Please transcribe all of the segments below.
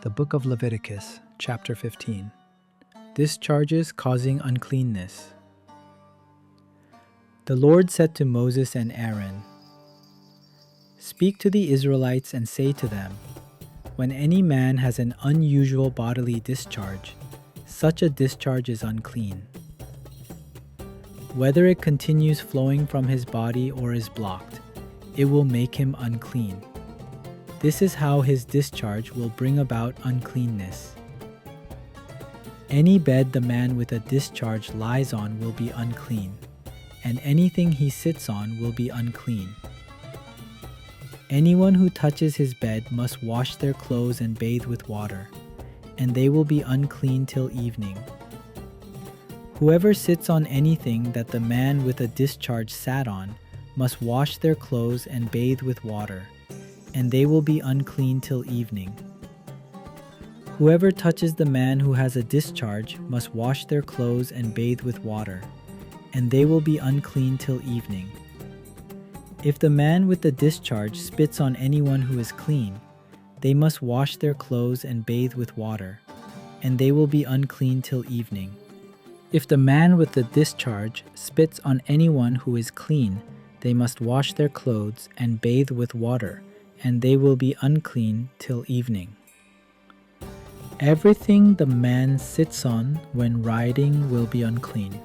The book of Leviticus, chapter 15. Discharges causing uncleanness. The Lord said to Moses and Aaron, "Speak to the Israelites and say to them, when any man has an unusual bodily discharge, such a discharge is unclean. Whether it continues flowing from his body or is blocked, it will make him unclean. This is how his discharge will bring about uncleanness. Any bed the man with a discharge lies on will be unclean, and anything he sits on will be unclean. Anyone who touches his bed must wash their clothes and bathe with water, and they will be unclean till evening. Whoever sits on anything that the man with a discharge sat on must wash their clothes and bathe with water, and they will be unclean till evening. Whoever touches the man who has a discharge must wash their clothes and bathe with water, and they will be unclean till evening. If the man with the discharge spits on anyone who is clean, they must wash their clothes and bathe with water, and they will be unclean till evening. If the man with the discharge spits on anyone who is clean, they must wash their clothes and bathe with water, and they will be unclean till evening. Everything the man sits on when riding will be unclean,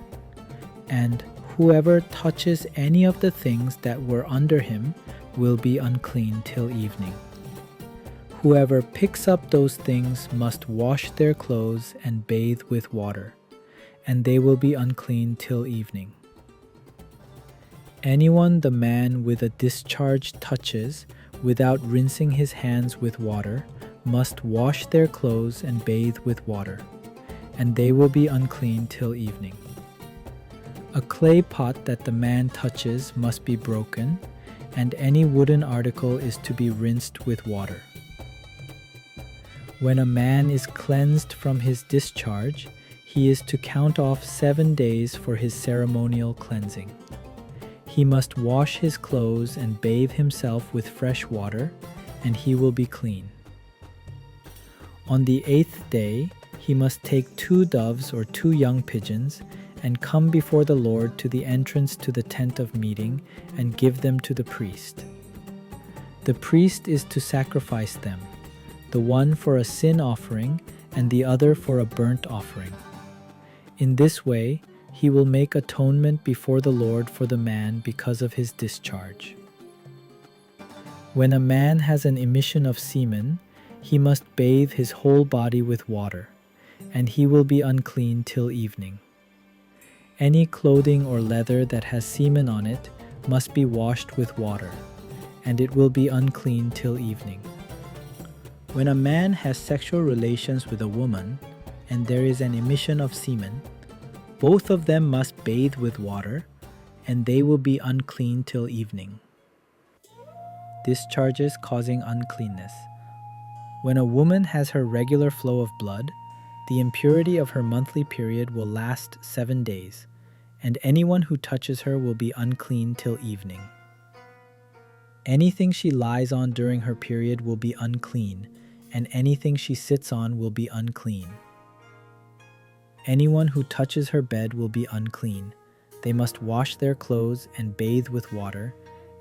and whoever touches any of the things that were under him will be unclean till evening. Whoever picks up those things must wash their clothes and bathe with water, and they will be unclean till evening. Anyone the man with a discharge touches without rinsing his hands with water must wash their clothes and bathe with water, and they will be unclean till evening. A clay pot that the man touches must be broken, and any wooden article is to be rinsed with water. When a man is cleansed from his discharge, he is to count off 7 days for his ceremonial cleansing. He must wash his clothes and bathe himself with fresh water, and he will be clean. On the 8th day, he must take 2 doves or 2 young pigeons and come before the Lord to the entrance to the tent of meeting and give them to the priest. The priest is to sacrifice them, the one for a sin offering and the other for a burnt offering. In this way, he will make atonement before the Lord for the man because of his discharge. When a man has an emission of semen, he must bathe his whole body with water, and he will be unclean till evening. Any clothing or leather that has semen on it must be washed with water, and it will be unclean till evening. When a man has sexual relations with a woman, and there is an emission of semen, both of them must bathe with water, and they will be unclean till evening. Discharges causing uncleanness. When a woman has her regular flow of blood, the impurity of her monthly period will last 7 days, and anyone who touches her will be unclean till evening. Anything she lies on during her period will be unclean, and anything she sits on will be unclean. Anyone who touches her bed will be unclean. They must wash their clothes and bathe with water,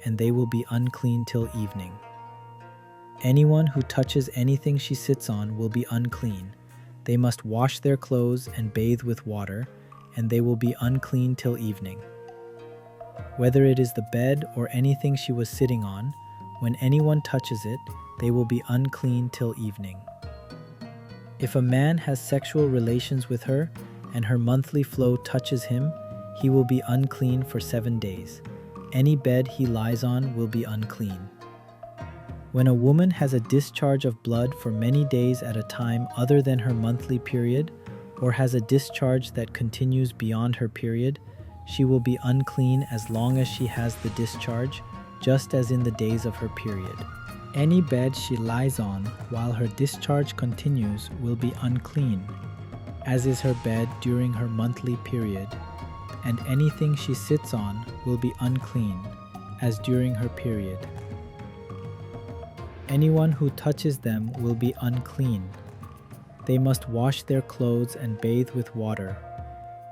and they will be unclean till evening. Anyone who touches anything she sits on will be unclean. They must wash their clothes and bathe with water, and they will be unclean till evening. Whether it is the bed or anything she was sitting on, when anyone touches it, they will be unclean till evening. If a man has sexual relations with her, and her monthly flow touches him, he will be unclean for 7 days. Any bed he lies on will be unclean. When a woman has a discharge of blood for many days at a time other than her monthly period, or has a discharge that continues beyond her period, she will be unclean as long as she has the discharge, just as in the days of her period. Any bed she lies on while her discharge continues will be unclean, as is her bed during her monthly period, and anything she sits on will be unclean, as during her period. Anyone who touches them will be unclean, They must wash their clothes and bathe with water,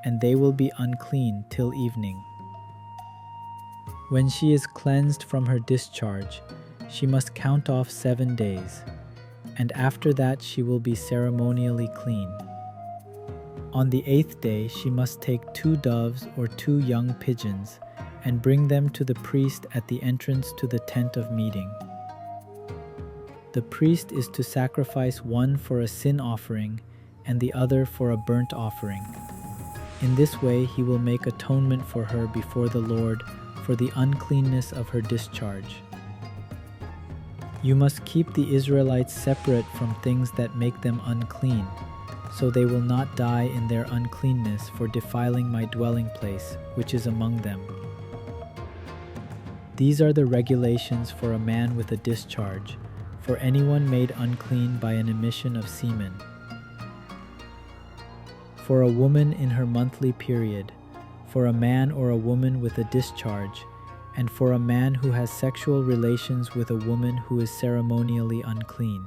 and they will be unclean till evening. When she is cleansed from her discharge, she must count off 7 days, and after that she will be ceremonially clean. On the 8th day she must take 2 doves or 2 young pigeons and bring them to the priest at the entrance to the tent of meeting. The priest is to sacrifice one for a sin offering and the other for a burnt offering. In this way he will make atonement for her before the Lord for the uncleanness of her discharge. You must keep the Israelites separate from things that make them unclean, so they will not die in their uncleanness for defiling my dwelling place, which is among them. These are the regulations for a man with a discharge, for anyone made unclean by an emission of semen. For a woman in her monthly period, for a man or a woman with a discharge, and for a man who has sexual relations with a woman who is ceremonially unclean.